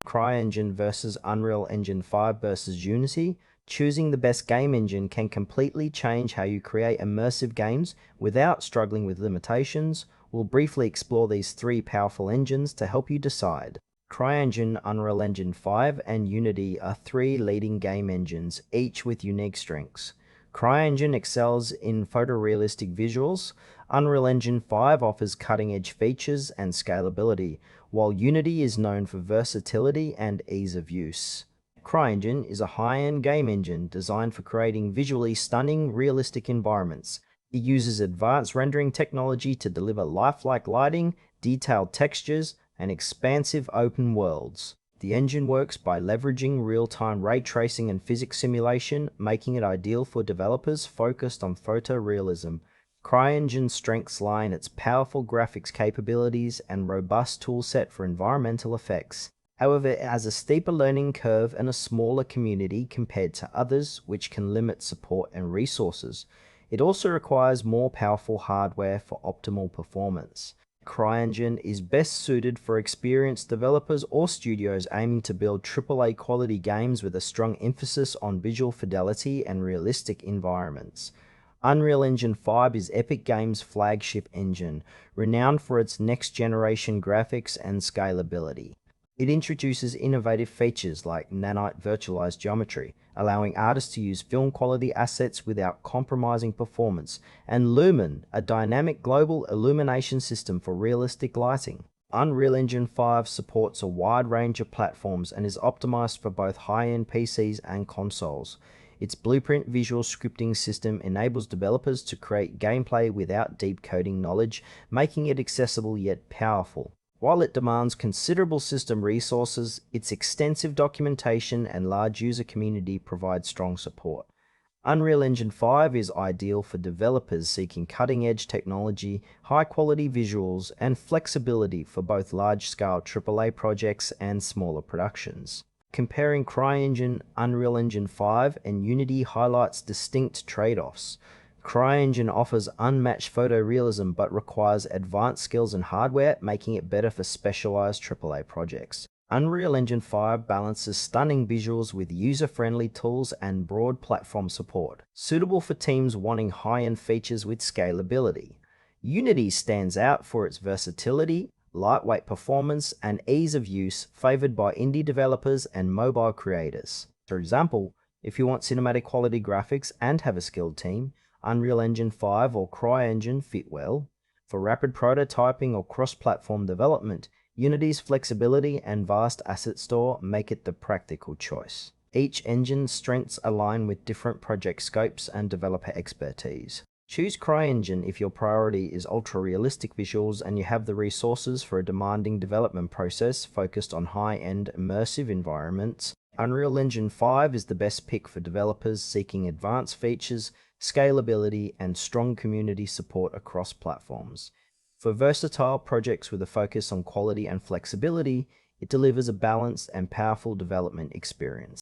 CryEngine versus Unreal Engine 5 versus Unity, choosing the best game engine can completely change how you create immersive games without struggling with limitations. We'll briefly explore these three powerful engines to help you decide. CryEngine, Unreal Engine 5, and Unity are three leading game engines, each with unique strengths. CryEngine excels in photorealistic visuals. Unreal Engine 5 offers cutting-edge features and scalability, while Unity is known for versatility and ease of use. CryEngine is a high-end game engine designed for creating visually stunning, realistic environments. It uses advanced rendering technology to deliver lifelike lighting, detailed textures, and expansive open worlds. The engine works by leveraging real-time ray tracing and physics simulation, making it ideal for developers focused on photorealism. CryEngine's strengths lie in its powerful graphics capabilities and robust toolset for environmental effects. However, it has a steeper learning curve and a smaller community compared to others, which can limit support and resources. It also requires more powerful hardware for optimal performance. CryEngine is best suited for experienced developers or studios aiming to build AAA quality games with a strong emphasis on visual fidelity and realistic environments. Unreal Engine 5 is Epic Games' flagship engine, renowned for its next-generation graphics and scalability. It introduces innovative features like nanite virtualized geometry, allowing artists to use film-quality assets without compromising performance, and Lumen, a dynamic global illumination system for realistic lighting. Unreal Engine 5 supports a wide range of platforms and is optimized for both high-end PCs and consoles. Its Blueprint visual scripting system enables developers to create gameplay without deep coding knowledge, making it accessible yet powerful. While it demands considerable system resources, its extensive documentation and large user community provide strong support. Unreal Engine 5 is ideal for developers seeking cutting-edge technology, high-quality visuals, and flexibility for both large-scale AAA projects and smaller productions. Comparing CryEngine, Unreal Engine 5, and Unity highlights distinct trade-offs. CryEngine offers unmatched photorealism but requires advanced skills and hardware, making it better for specialized AAA projects. Unreal Engine 5 balances stunning visuals with user-friendly tools and broad platform support, suitable for teams wanting high-end features with scalability. Unity stands out for its versatility, lightweight performance, and ease of use, favored by indie developers and mobile creators. For example, if you want cinematic quality graphics and have a skilled team, Unreal Engine 5 or CryEngine fit well. For rapid prototyping or cross-platform development, Unity's flexibility and vast asset store make it the practical choice. Each engine's strengths align with different project scopes and developer expertise. Choose CryEngine if your priority is ultra-realistic visuals and you have the resources for a demanding development process focused on high-end immersive environments. Unreal Engine 5 is the best pick for developers seeking advanced features, scalability, and strong community support across platforms. For versatile projects with a focus on quality and flexibility, it delivers a balanced and powerful development experience.